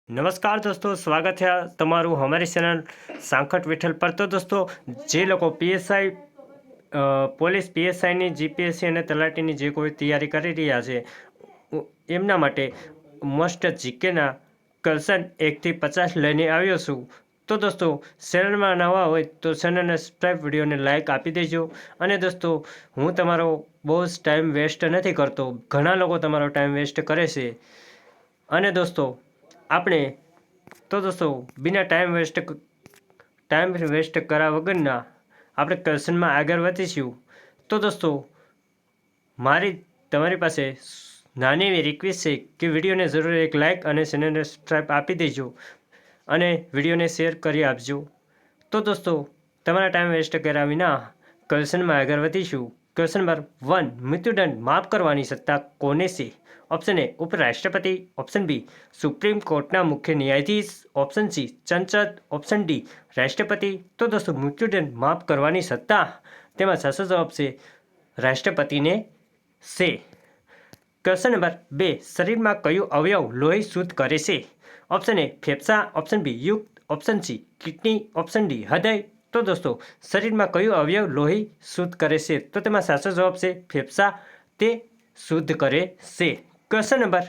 नमस्कार दोस्तों, स्वागत है તમારું हमारी चैनल सांखट विठल पर। तो दोस्तों, જે લોકો પીએસઆઈ પોલીસ પીએસઆઈની જીપીએસસી અને તલાટીની જે કોઈ તૈયારી કરી રહ્યા છે એમના માટે મસ્ટ જીકેના ક્વેશ્ચન 1 થી 50 લઈને આવ્યો છું। તો દોસ્તો, ચેનલમાં નવા હોય તો ચેનલને સબસ્ક્રાઈબ, વિડીયોને લાઇક આપી દેજો। અને દોસ્તો, હું તમારો બહુ જ ટાઈમ વેસ્ટ નથી કરતો, ઘણા લોકો તમારો ટાઈમ વેસ્ટ કરે છે। અને દોસ્તો, આપણે તો દોસ્તો બિના ટાઈમ વેસ્ટ કર્યા વગરના આપણે ક્વેશ્ચનમાં આગળ વધીશું। તો દોસ્તો, મારી તમારી પાસે નાની એવી રિક્વેસ્ટ છે કે વિડીયોને જરૂર એક લાઇક અને ચેનલને સબસ્ક્રાઈબ આપી દેજો અને વિડીયોને શેર કરી આપજો। તો દોસ્તો, તમારા ટાઈમ વેસ્ટ કર્યા વિના ક્વેશ્ચનમાં આગળ વધીશું। ક્વેશ્ચન નંબર 1, મૃત્યુદંડ માફ કરવાની સત્તા કોને છે? ઓપ્શન એ ઉપરાષ્ટ્રપતિ, ઓપ્શન બી સુપ્રીમ કોર્ટના મુખ્ય ન્યાયાધીશ, ઓપ્શન સી સંસદ, ઓપ્શન ડી રાષ્ટ્રપતિ। તો દોસ્તો, મૃત્યુદંડ માફ કરવાની સત્તા તેમાં સાચો જવાબ છે રાષ્ટ્રપતિને છે। ક્વેશ્ચન નંબર 2, શરીરમાં કયું અવયવ લોહી શુદ્ધ કરે છે? ઓપ્શન એ ફેફસા, ઓપ્શન બી યુક્ત, option C kidney, option D હૃદય। તો દોસ્તો, શરીરમાં કયું અવયવ લોહી શુદ્ધ કરે છે? તો તેમાં સાચો જવાબ છે ફેફસા, તે શુદ્ધ કરે છે। ક્વેશ્ચન નંબર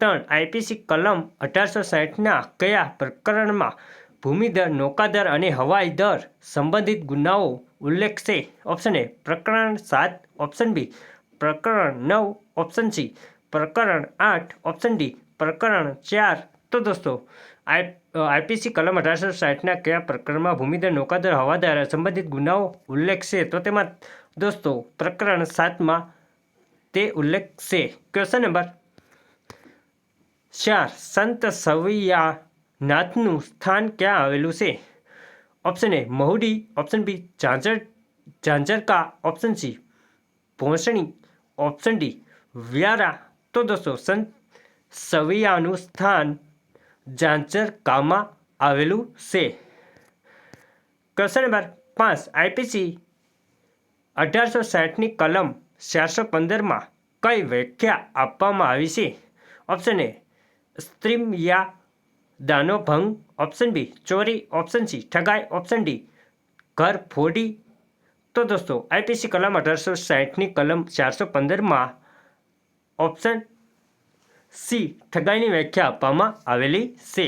3, આઈપીસી કલમ 1860ના કયા પ્રકરણમાં ભૂમિદર, નૌકાદર અને હવાઈ દર સંબંધિત ગુનાઓ ઉલ્લેખ છે? ઓપ્શન એ પ્રકરણ 7, ઓપ્શન બી પ્રકરણ 9, ઓપ્શન સી પ્રકરણ 8, ઓપ્શન ડી પ્રકરણ 4। તો દોસ્તો, આઈપીસી કલમ 1860ના કયા પ્રકરણમાં ભૂમિદર, નૌકાદર, હવાદાર સંબંધિત ગુનાઓ ઉલ્લેખ છે? તો તેમાં દોસ્તો પ્રકરણ 7માં તે ઉલ્લેખ છે। ક્વેશ્ચન નંબર 4, સંત સવૈયાનાથનું સ્થાન ક્યાં આવેલું છે? Option A Mahudi, option B Zanzarka, option C ભોસડી, ઓપ્શન ડી વ્યારા। તો દોસ્તો, સંત સવૈયાનું સ્થાન ઝાંઝરકામાં આવેલું છે। ક્વેશ્ચન નંબર 5, આઈપીસી 1860ની કલમ 415માં કઈ વ્યાખ્યા આપવામાં આવી છે? ઓપ્શન એ સ્ત્રીમર્યાદાનો ભંગ, ઓપ્શન બી ચોરી, ઓપ્શન સી ઠગાઈ, ઓપ્શન ડી ઘરફોડી। તો દોસ્તો, આઈપીસી કલમ 1860ની કલમ 415માં ઓપ્શન સી ઠગાઈની વ્યાખ્યા આપવામાં આવેલી છે।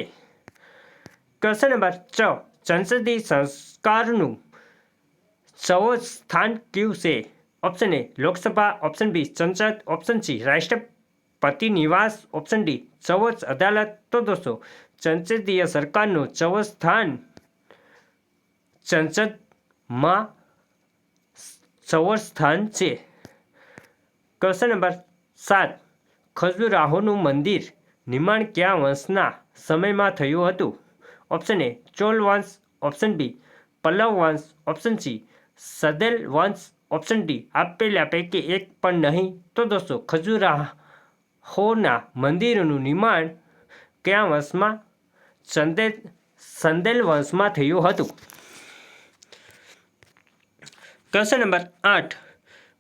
ક્વેશ્ચન નંબર 6, સંસદીય સંસ્કારનું સર્વોચ્ચ સ્થાન કયું છે? Option A Lok Sabha, option B સંસદ, ઓપ્શન સી રાષ્ટ્રપતિ નિવાસ, ઓપ્શન ડી સર્વોચ્ચ અદાલત। તો દોસ્તો, સંસદીય સરકારનું સર્વોચ્ચ સ્થાન સંસદમાં સર્વોચ્ચ સ્થાન છે। ક્વેશ્ચન નંબર 7, ખજુરાહોનું મંદિર નિર્માણ કયા વંશના સમયમાં થયું હતું? ઓપ્શન એ ચોલ વંશ, ઓપ્શન બી પલ્લવ વંશ, ઓપ્શન સી સદેલ વંશ, ઓપ્શન ડી આપેલા પૈકી એક પણ નહીં। તો દોસ્તો, ખજુરાહોના મંદિરનું નિર્માણ કયા વંશમાં? સંદેલ વંશમાં થયું હતું। ક્વેશ્ચન નંબર 8,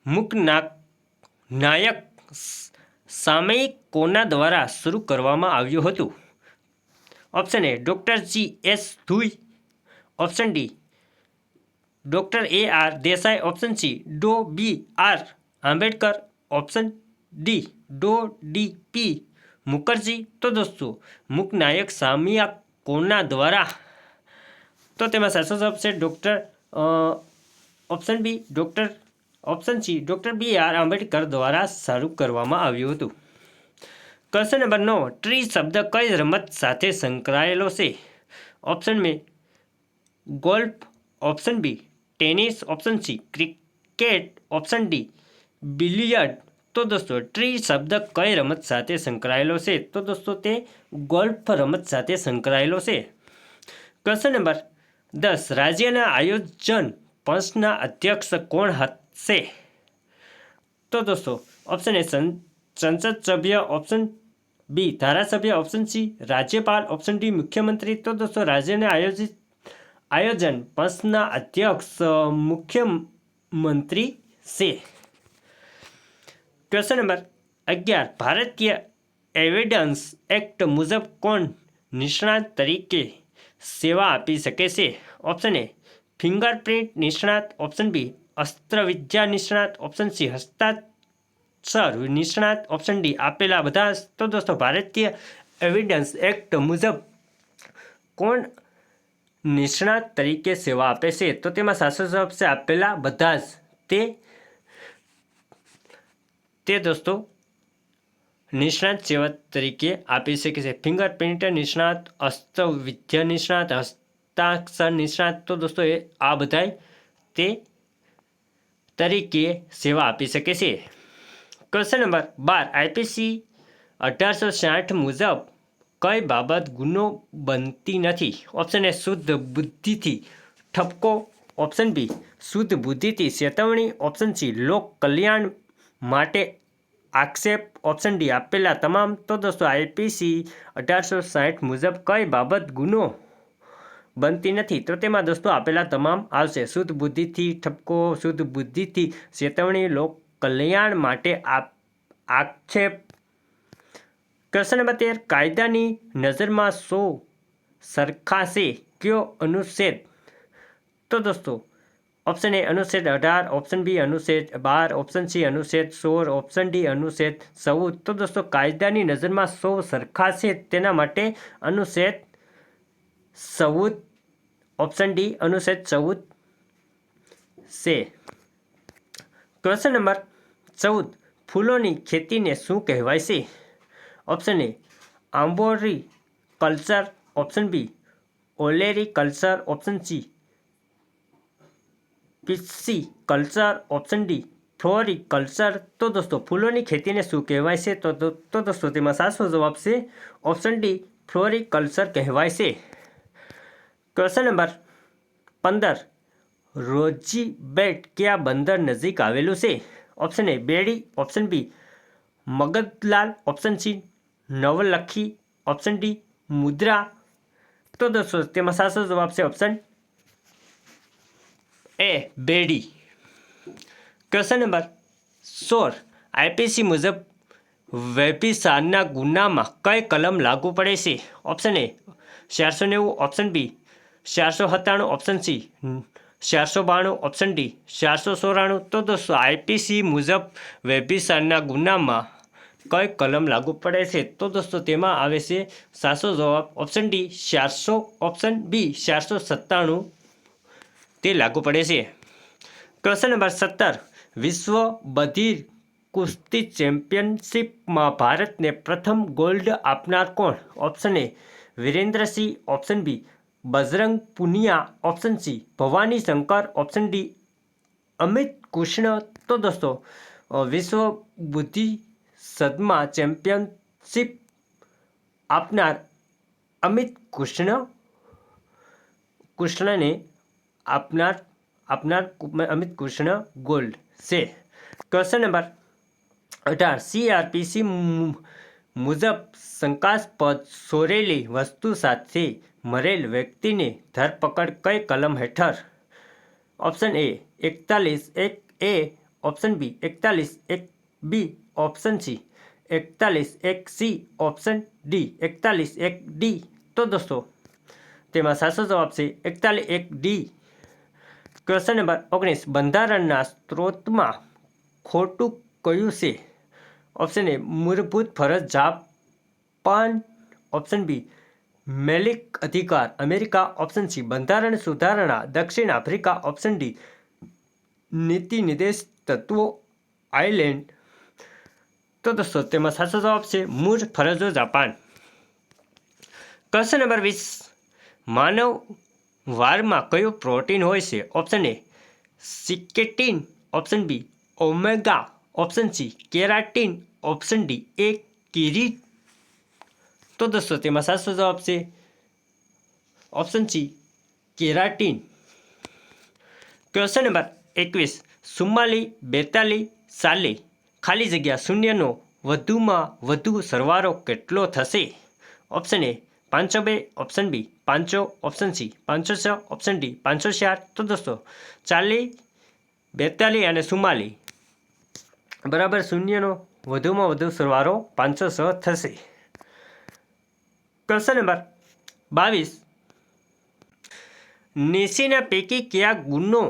મૂકનાયક સામયિક કોના દ્વારા શરૂ કરવામાં આવ્યું હતું? Option A doctor G.S. ધુઈ, option D doctor A.R. Desai, option C ડો B.R. આંબેડકર, ઓપ્શન ડી ડો D.P. મુખર્જી। તો દોસ્તો, મૂકનાયક સામયિક કોના દ્વારા? તો તેમાં સાચો જવાબ છે option B option C doctor B.R. Ambedkar દ્વારા શરૂ કરવામાં આવ્યું હતું। ક્વેશ્ચન નંબર 9, ટ્રી શબ્દ કઈ રમત સાથે સંકળાયેલો છે? Option A golf, option B tennis, option C cricket, option D billiard. તો દોસ્તો, ટ્રી શબ્દ કઈ રમત સાથે સંકળાયેલો છે? તો દોસ્તો, તે ગોલ્ફ રમત સાથે સંકળાયેલો છે। ક્વેશ્ચન નંબર 10, રાજ્યના આયોજન પંચના અધ્યક્ષ કોણ હશે? તો દોસ્તો, ઓપ્શન એ સંસદ સભ્ય, ઓપ્શન બી ધારાસભ્ય, ઓપ્શન સી રાજ્યપાલ, ઓપ્શન ડી મુખ્યમંત્રી। તો દોસ્તો, રાજ્યના આયોજન પંચના અધ્યક્ષ મુખ્યમંત્રી છે। ક્વેશ્ચન નંબર 11, ભારતીય એવિડન્સ એક્ટ મુજબ કોણ નિષ્ણાત તરીકે સેવા આપી શકે છે? ઓપ્શન એ ફિંગરપ્રિન્ટ નિષ્ણાત, ઓપ્શન બી અસ્ત્રવિદ્યા નિષ્ણાત, ઓપ્શન સી હસ્તાક્ષર નિષ્ણાત, ઓપ્શન ડી આપેલા બધા. તો દોસ્તો ભારતીય એવિડન્સ એક્ટ મુજબ કોણ નિષ્ણાત તરીકે સેવા આપે છે? તો તેમાં સાચો જવાબ છે આપેલા બધા જ. તે દોસ્તો નિષ્ણાત સેવા તરીકે આપી શકે છે. ફિંગરપ્રિન્ટ નિષ્ણાત, હસ્તવિદ્યા નિષ્ણાત, હસ્તાક્ષર નિષ્ણાત. તો દોસ્તો આ બધા તે તરીકે સેવા આપી શકે છે. Question number 12. આઈપીસી 1860 મુજબ કઈ બાબત ગુનો બનતી નથી? ઓપ્શન એ શુદ્ધ બુદ્ધિથી ઠપકો, ઓપ્શન બી શુદ્ધ બુદ્ધિથી ચેતવણી, ઓપ્શન સી લોક કલ્યાણ માટે આક્ષેપ, ઓપ્શન ડી આપેલા તમામ. તો દોસ્તો આઈપીસી 1860 મુજબ કઈ બાબત ગુનો બનતી નથી? તો તેમાં દોસ્તો આપેલા તમામ આવશે. શુદ્ધ બુદ્ધિથી ઠપકો, શુદ્ધ બુદ્ધિથી ચેતવણી, લોક કલ્યાણ માટે આક્ષેપ. Question number 13. કાયદાની નજરમાં સૌ સરખા છે કયો અનુચ્છેદ? તો દોસ્તો ઓપ્શન એ અનુચ્છેદ 18, ઓપ્શન બી અનુચ્છેદ 12, ઓપ્શન સી અનુચ્છેદ 16, ઓપ્શન ડી અનુચ્છેદ 14. તો દોસ્તો કાયદાની નજરમાં સૌ સરખા છે તેના માટે અનુચ્છેદ 14, ઓપ્શન ડી અનુચ્છેદ 14 છે. Question number 14. ફૂલોની ખેતીને શું કહેવાય છે? Option A arboriculture, option B olericulture, option C pisciculture, option D floriculture. તો દોસ્તો ફૂલોની ખેતીને શું કહેવાય છે? તો દોસ્તો તેમાં સાચો જવાબ છે ઓપ્શન ડી ફ્લોરી કલ્ચર કહેવાય છે. Question number 15. રોઝીબેટ કયા બંદર નજીક આવેલું છે? Option A Bedi, option B Magdalla, option C Navlakhi, option D Mundra. તો દોસ્તો તેમાં સાચો જવાબ છે option A Bedi. Question number 16. IPC મુજબ વ્યભિચારના ગુનામાં કઈ કલમ લાગુ પડે છે? Option A 490, option B 497, option C 492, option D 494. તો દોસ્તો આઈપીસી મુજબ વ્યભિચારના ગુનામાં કઈ કલમ લાગુ પડે છે? તો દોસ્તો તેમાં આવે છે સાચો જવાબ ઓપ્શન ડી 400, ઓપ્શન બી 497 તે લાગુ પડે છે. Question number 17. વિશ્વ બધિર કુસ્તી ચેમ્પિયનશિપમાં ભારતને પ્રથમ ગોલ્ડ આપનાર કોણ? Option A Virendrasinh, option B Bajrang Punia, option C Bhavani Shankar, option D Amit Krishna. તો દોસ્તો વિશ્વ બુદ્ધિ સદમા ચેમ્પિયનશિપ આપનાર અમિત કૃષ્ણને આપનાર અમિત કૃષ્ણ ગોલ્ડ છે. Question number 18. સીઆરપીસી મુજબ શંકાસ્પદ સોરેલી વસ્તુ સાથે મરેલ વ્યક્તિની ધરપકડ કઈ કલમ હેઠળ? Option A 41(1)A, option B 41(1)B, option C 41(1)C, option D 41(1)D. તો દોસ્તો તેમાં સાચો જવાબ છે 41(1)D. Question number 19. બંધારણના સ્ત્રોતમાં ખોટું કયું છે? ઓપ્શન એ મૂળભૂત ફરજ જાપાન, ઓપ્શન બી મૌલિક અધિકાર અમેરિકા, ઓપ્શન સી બંધારણ સુધારણા દક્ષિણ આફ્રિકા, ઓપ્શન ડી નીતિ નિર્દેશ તત્વો આયર્લેન્ડ. તો દોસ્તો તેમાં સાચો જવાબ છે મૂળ ફરજો જાપાન. Question number 20. માનવ વાળમાં કયું પ્રોટીન હોય છે? ઓપ્શન એ સિકેટિન, option B omega, option C keratin, option D એ કિરીટ. તો દોસ્તો તેમાં સાચો જવાબ છે option C keratin. Question number 21. 44, 42, 40 ખાલી જગ્યા શૂન્યનો વધુમાં વધુ સરવાળો કેટલો થશે? Option A 502, option B 500, option C 506, option D 504. તો દોસ્તો 40, 42 અને 44 બરાબર શૂન્યનો વધુમાં વધુ સરવાળો 506 થશે. ક્વેશ્ચન નંબર 22 નીચેના પૈકી કયા ગુનો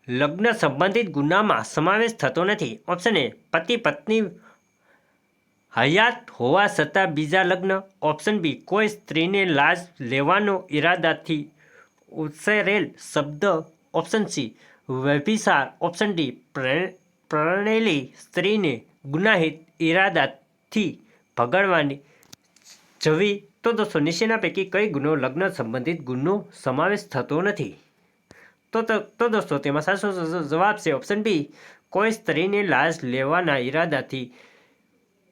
લગ્ન સંબંધિત ગુનામાં સમાવેશ થતો નથી? ઓપ્શન એ પતિ પત્ની હયાત હોવા છતાં બીજા લગ્ન. ઓપ્શન બી કોઈ સ્ત્રીને લાજ લેવાનો ઈરાદાથી ઉચ્ચારેલ શબ્દ. ઓપ્શન સી વ્યભિચાર. ઓપ્શન ડી પરણેલી સ્ત્રીને ગુનાહિત ઈરાદાથી ભગાડવાની જવી. તો દોસ્તો નીચેના પૈકી કઈ ગુનો લગ્ન સંબંધિત ગુનો સમાવેશ થતો નથી? તો દોસ્તો તેમાં સાચો જવાબ છે ઓપ્શન બી કોઈ સ્ત્રીને લાજ લેવાના ઈરાદાથી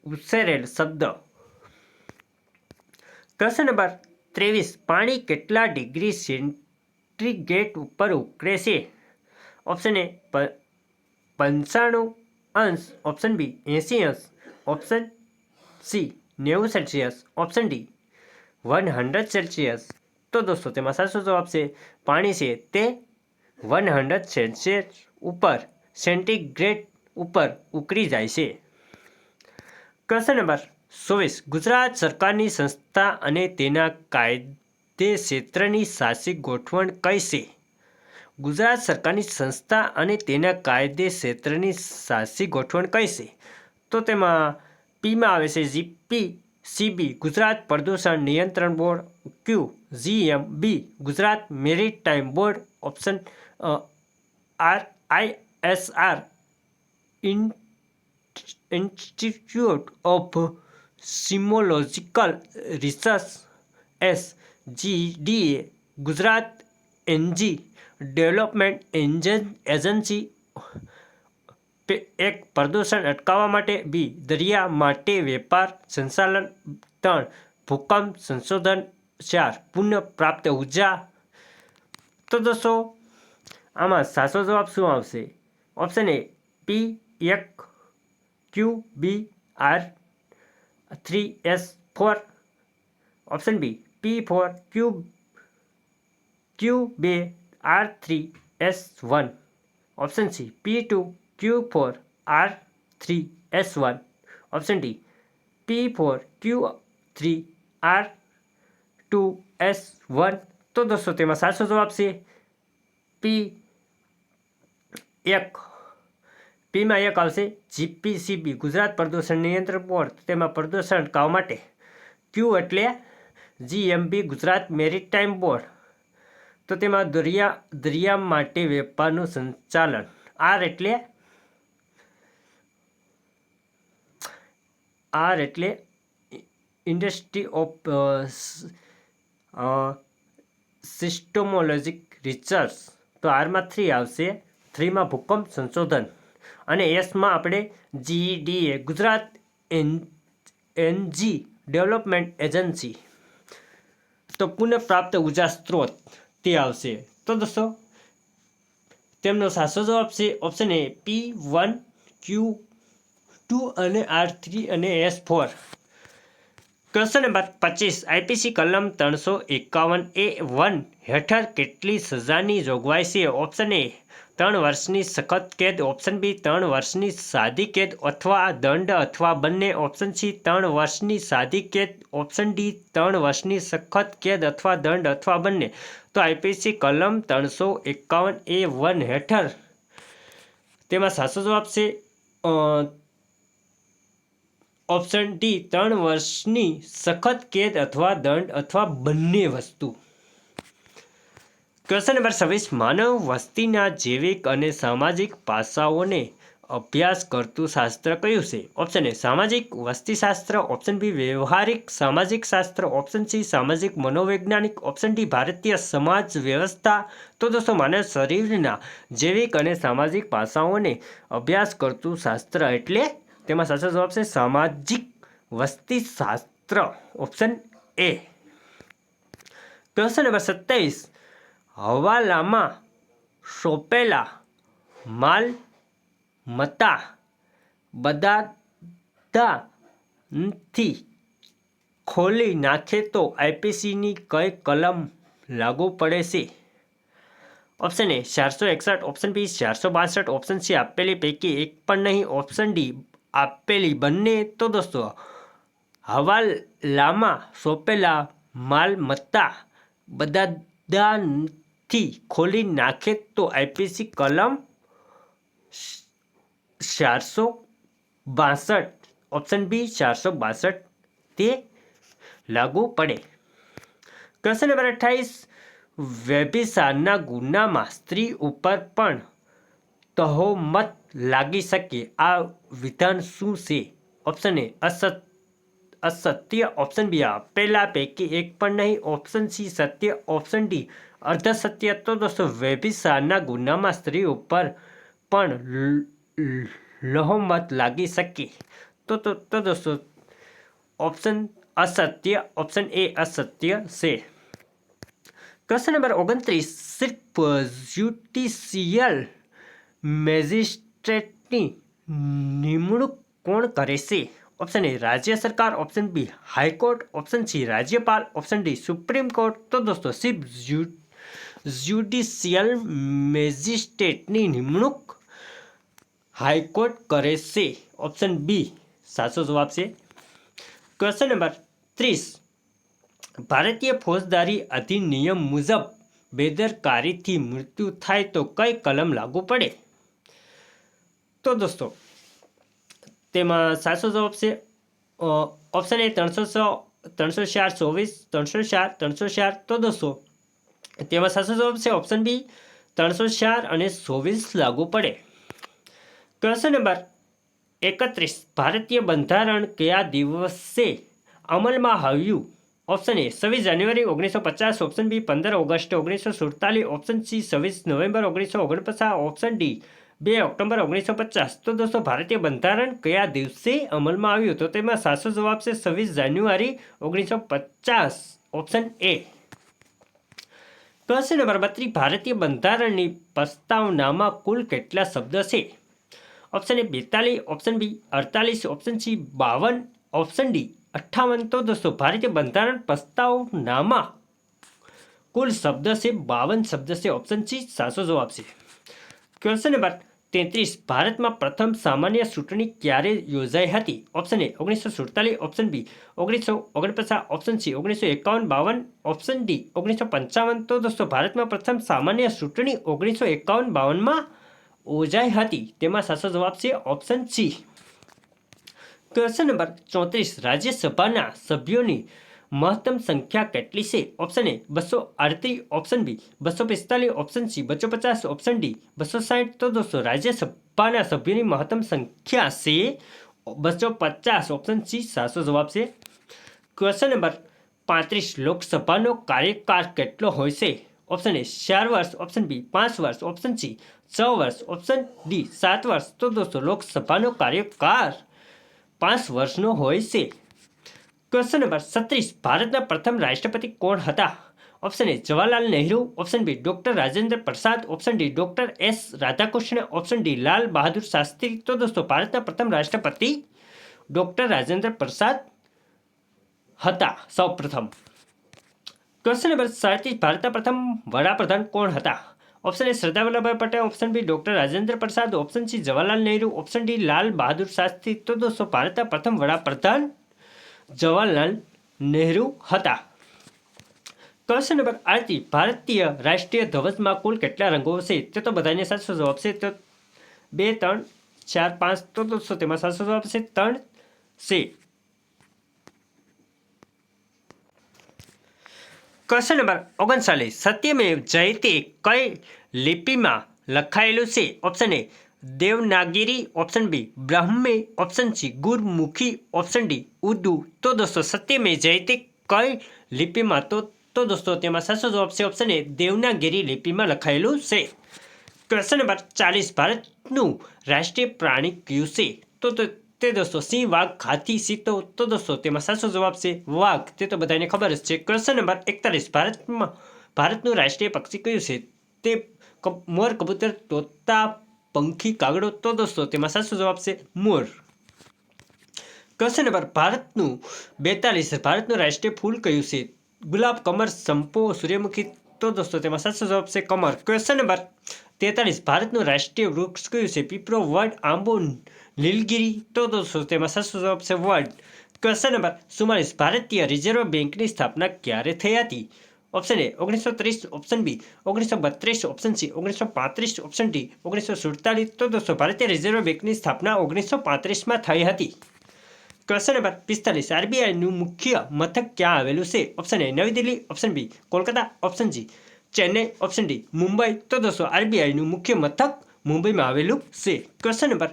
ઉચ્ચારેલ શબ્દ. ક્વેશ્ચન નંબર 23 પાણી કેટલા ડિગ્રી સેન્ટીગ્રેડ ઉપર ઉકળે છે? Option A 95°. Option B 80°. Option C 90°. Option D 100°. તો દોસ્તો તેમાં સાચો જવાબ છે પાણી છે તે 100°C ઉપર સેન્ટીગ્રેડ ઉપર ઉકળી જાય છે. ક્વેશ્ચન નંબર 24 ગુજરાત સરકારની સંસ્થા અને તેના કાયદે ક્ષેત્રની શાસી ગોઠવણ કઈ છે? ગુજરાત સરકારની સંસ્થા અને તેના કાયદે ક્ષેત્રની શાસી ગોઠવણ કઈ છે? તો તેમાં પીમાં આવે છે જીપીસીબી ગુજરાત પ્રદૂષણ નિયંત્રણ board. Q GMB Gujarat maritime board. Option ISR institute of seismological research. SGDA Gujarat energy development agency એક પ્રદૂષણ અટકાવવા માટે. બી દરિયા માટે વેપાર સંચાલન. 3 ભૂકંપ સંશોધન. 4 પુનઃ પ્રાપ્ત ઉર્જા. તો દોસ્તો આમાં સાચો જવાબ શું આવશે? Option A P1 QBR3S4. Option B P4 QBR3S1. Option C P2 Q4R3S1. Option D P4 Q3R2S1. તો દોસ્તો તેમાં સાચો જવાબ છે પીમાં એક આવશે જીપીસીબી ગુજરાત પ્રદૂષણ નિયંત્રણ બોર્ડ. તેમાં પ્રદૂષણ અટકાવવા માટે. ક્યુ એટલે જીએમબી ગુજરાત મેરીટાઈમ બોર્ડ. તો તેમાં દરિયા માટે વેપારનું સંચાલન. આર એટલે ઇન્ડસ્ટ્રી ઓફ સિસ્ટમોલોજીક રિસર્ચ. તો આરમાં 3 આવશે. 3માં ભૂકંપ સંશોધન અને એસમાં આપણે જીડીએ ગુજરાત એનજી ડેવલપમેન્ટ એજન્સી. તો પુનઃપ્રાપ્ત ઉર્જા સ્ત્રોત તે આવશે. તો દોસ્તો તેમનો સાચો જવાબ છે ઓપ્શન એ P1 Q2 અને R3 અને S4. ક્વેશ્ચન નંબર 25 આઈપીસી કલમ 351A1 હેઠળ કેટલી સજાની જોગવાઈ છે? ઓપ્શન એ 3 વર્ષની સખત કેદ. ઓપ્શન બી 3 વર્ષની સાદી કેદ અથવા દંડ અથવા બંને. ઓપ્શન સી 3 વર્ષની સાદી કેદ. ઓપ્શન ડી 3 વર્ષની સખત કેદ અથવા દંડ અથવા બંને. તો આઈપીસી કલમ 351A1 હેઠળ તેમાં સાચો જવાબ છે ઓપ્શન ડી 3 વર્ષની સખત કેદ અથવા દંડ અથવા બંને વસ્તુ. ક્વેશ્ચન નંબર 26 માનવ વસ્તીના જૈવિક અને સામાજિક પાસાઓને અભ્યાસ કરતું શાસ્ત્ર કયું છે? ઓપ્શન એ સામાજિક વસ્તીશાસ્ત્ર. ઓપ્શન બી વ્યવહારિક સામાજિક શાસ્ત્ર. ઓપ્શન સી સામાજિક મનોવૈજ્ઞાનિક. ઓપ્શન ડી ભારતીય સમાજ વ્યવસ્થા. તો દોસ્તો માનવ શરીરના જૈવિક અને સામાજિક પાસાઓને અભ્યાસ કરતું શાસ્ત્ર એટલે તેમાં સાચો જવાબ છે સામાજિક વસ્તીશાસ્ત્ર. Option A. ક્વેશ્ચન નંબર 27 હવાલામાં સોંપેલા માલમત્તા બદાદાથી ખોલી નાખે તો આઈપીસીની કઈ કલમ લાગુ પડે છે? Option A 461. Option B 462. Option C આપેલી પૈકી એક પણ નહીં. ઓપ્શન ડી આપેલી બંને. તો દોસ્તો હવાલામાં સોંપેલા માલમત્તા બદાદાથી ખોલી નાખે તો IPC કલમ 462 ઓપ્શન બી 462 તે લાગુ પડે। ક્વેશ્ચન નંબર 28 વ્યભિચારના ગુનામાં સ્ત્રી ઉપર પણ તહોમત લાગી શકે આ વિધાન શું છે? ઓપ્શન એ અસત્ય, ઓપ્શન બી આપેલા પૈકી એક પણ નહીં, ઓપ્શન સી સત્ય, ઓપ્શન ડી અર્ધસત્ય। તો દોસ્તો વ્યભિચારના ગુનામાં સ્ત્રી ઉપર પણ તહોમત લાગી શકે તો દોસ્તો ઓપ્શન અસત્ય, ઓપ્શન એ અસત્ય છે। ક્વેશ્ચન નંબર 29 ચીફ જ્યુડિશિયલ મેજિસ્ટ્રેટની નિમણૂક કોણ કરે છે? ઓપ્શન એ રાજ્ય સરકાર, option B high court, option C રાજ્યપાલ, ઓપ્શન ડી સુપ્રીમ કોર્ટ। તો દોસ્તો ચીફ જ્યુડિશિયલ મેજિસ્ટ્રેટની નિમણૂક હાઈકોર્ટ કરે છે, ઓપ્શન બી સાચો જવાબ છે। ક્વેશ્ચન નંબર 30 ભારતીય ફોજદારી અધિનિયમ મુજબ બેદરકારીથી મૃત્યુ થાય તો કઈ કલમ લાગુ પડે? તો દોસ્તો તેમાં સાચો જવાબ છે ઓપ્શન એ 304, 24, 304। તો દોસ્તો તેમાં સાચો જવાબ છે ઓપ્શન બી 304 અને 24 લાગુ પડે। ક્વેશ્ચન નંબર 31 ભારતીય બંધારણ કયા દિવસે અમલમાં આવ્યું? Option A 26 January 1950, option B 15 August 1947, option C 26 November 1949, option D 2 October 1950। તો દોસ્તો ભારતીય બંધારણ કયા દિવસે અમલમાં આવ્યું? તો તેમાં સાચો જવાબ છે 26 January 1950, option A. Question number 32 ભારતીય બંધારણની પ્રસ્તાવનામાં કુલ કેટલા શબ્દ છે? Option A 42, option B 48, option C 52, option D 58। તો દોસ્તો ભારતીય બંધારણ પ્રસ્તાવનામાં કુલ શબ્દ છે 52 શબ્દ છે, ઓપ્શન સી સાચો જવાબ છે। ક્વેશ્ચન નંબર 33 ભારતમાં પ્રથમ સામાન્ય ચૂંટણી ક્યારે યોજાઈ હતી? Option A 1947, option B 1949, option C 1951, 52, option D 1955। તો દોસ્તો ભારતમાં પ્રથમ સામાન્ય ચૂંટણી 1951-52માં યોજાઈ હતી, તેમાં સાચો જવાબ છે ઓપ્શન સી। ક્વેશ્ચન નંબર 34 રાજ્યસભાના સભ્યોની મહત્તમ સંખ્યા કેટલી છે? Option A 238, option B 245, option C 250, option D 260। તો દોસ્તો રાજ્યસભાના સભ્યોની મહત્તમ સંખ્યા છે 250, ઓપ્શન સી સાચો જવાબ છે। ક્વેશ્ચન નંબર 35 લોકસભાનો કાર્યકાળ કેટલો હોય છે? ઓપ્શન એ 4 વર્ષ, ઓપ્શન બી 5 વર્ષ, ઓપ્શન સી 6 વર્ષ, ઓપ્શન ડી 7 વર્ષ। તો દોસ્તો લોકસભાનો કાર્યકાળ 5 વર્ષનો હોય છે। ક્વેશ્ચન નંબર 36 ભારતના પ્રથમ રાષ્ટ્રપતિ કોણ હતા? Option A Jawaharlal Nehru, option B doctor Rajendra Prasad, option D doctor S Radhakrishna, option D Lal Bahadur Shastri. તો દોસ્તો ભારતના પ્રથમ રાષ્ટ્રપતિ ડોક્ટર રાજેન્દ્ર પ્રસાદ હતા સૌ પ્રથમ। ક્વેશ્ચન નંબર 37 ભારતના પ્રથમ વડાપ્રધાન કોણ હતા? Option A Sardar Vallabhbhai Patel, option B doctor Rajendra Prasad, option C Jawaharlal Nehru, option D Lal Bahadur Shastri. તો દોસ્તો ભારતના પ્રથમ વડાપ્રધાન જવાહરલાલ નહેરુ હતા। ક્વેશ્ચન નંબર 38 ભારતીય રાષ્ટ્રીય ધ્વજમાં કુલ કેટલા રંગો છે? તે તો બધાને સાચો જવાબ છે તો 2, 3, 4, 5। તો દોસ્તો તેમાં સાચો જવાબ છે 3 છે। ક્વેશ્ચન નંબર 39 સત્યમેવ જયતે કઈ લિપિમાં લખાયેલું છે? Option A Devanagari, option B Brahmi, option C Gurmukhi, option D Urdu. તો દોસ્તો સત્યમેવ જયતે કઈ લિપિમાં? તો દોસ્તો તેમાં સાચો જવાબ છે ઓપ્શન એ દેવનાગરી લિપિમાં લખાયેલું છે। ક્વેશ્ચન નંબર 40 ભારતનું રાષ્ટ્રીય પ્રાણી કયું છે? તો તે દોસ્તો સિંહ, વાઘ, હાથી, ચિત્તો। તો દોસ્તો તેમાં સાચો જવાબ છે વાઘ, તે તો બધાને ખબર જ છે। ક્વેશ્ચન નંબર 41 ભારતનું રાષ્ટ્રીય પક્ષી કયું છે? તે મોર, કબૂતર, તોતા, પંખી, કાગડો। તો દોસ્તો તેમાં સાચો જવાબ છે મોર। ક્વેશ્ચન નંબર 42 ભારતનું રાષ્ટ્રીય ફૂલ કયું છે? ગુલાબ, કમળ, ચંપો, સૂર્યમુખી। તો દોસ્તો તેમાં સાચો જવાબ છે કમળ। ક્વેશ્ચન નંબર 43 ભારતનું રાષ્ટ્રીય વૃક્ષ કયું છે? પીપળો, વડ, આંબો, નીલગિરી। તો દોસ્તો તેમાં સાચો જવાબ છે વડ। ક્વેશ્ચન નંબર 44 ભારતીય રિઝર્વ બેંકની સ્થાપના ક્યારે થઈ હતી? Option A 1930, option B 1932, option C 1935, option D 1947. તો દોસ્તો ભારતીય રિઝર્વ બેંકની સ્થાપના 1935માં થઈ હતી. ક્વેશ્ચન નંબર 45 આરબીઆઈનું મુખ્ય મથક ક્યાં આવેલું છે? ઓપ્શન એ નવી Delhi, option B Kolkata, option C Chennai, option D Mumbai. તો દોસ્તો આરબીઆઈનું મુખ્ય મથક મુંબઈમાં આવેલું છે. ક્વેશ્ચન નંબર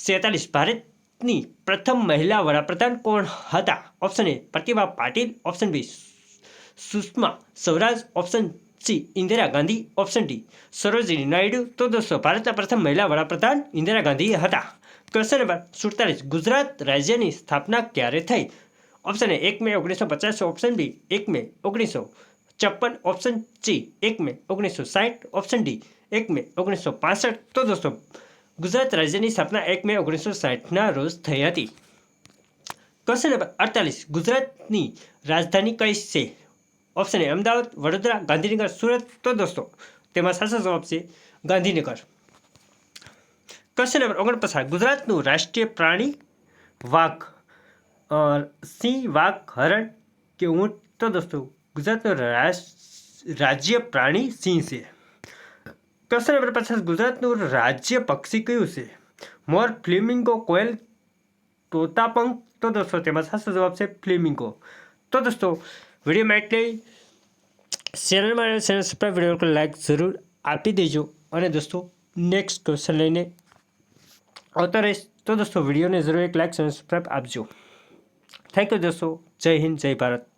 47 ભારતની પ્રથમ મહિલા વડાપ્રધાન કોણ હતા? Option A Pratibha Patil, option B Sushma Swaraj, option C Indira Gandhi, option D Sarojini Naidu. તો દોસ્તો ભારતના પ્રથમ મહિલા વડાપ્રધાન ઇન્દિરા ગાંધી હતા. ક્વેશ્ચન નંબર 47 ગુજરાત રાજ્યની સ્થાપના ક્યારે થઈ? Option A 1 May 1950, option B 1 May 1956, option C 1 May 1960, option D 1 May 1965. તો દોસ્તો ગુજરાત રાજ્યની સ્થાપના 1 મે 1960ના રોજ થઈ હતી. ક્વેશ્ચન નંબર 48 ગુજરાતની રાજધાની કઈ છે? ઓપ્શન એ અમદાવાદ, વડોદરા, ગાંધીનગર, સુરત. તો દોસ્તો તેમાં સાચો જવાબ છે ગાંધીનગર. ક્વેશ્ચન નંબર 49 ગુજરાતનું રાષ્ટ્રીય પ્રાણી વાઘ, સિંહ, વાઘ, હરણ કે ઊંટ? તો દોસ્તો ગુજરાતનું રાજ્ય પ્રાણી સિંહ છે. ક્વેશ્ચન નંબર 50 ગુજરાતનું રાજ્ય પક્ષી કયું છે? મોર, ફ્લેમિંગો, કોયલ, તોતાપંખ. તો દોસ્તો તેમાં સાચો જવાબ છે ફ્લેમિંગો. તો દોસ્તો વિડીયોમાં એટલે ચેનલ સબસ્ક્રાઈબ, વિડીયો લાઈક જરૂર આપી દેજો અને દોસ્તો નેક્સ્ટ ક્વેશ્ચન લઈને આવતા રહીશ. તો દોસ્તો વિડીયોને જરૂર એક લાઈક અને સબસ્ક્રાઈબ આપજો. થેન્ક યુ દોસ્તો. જય હિન્દ, જય ભારત.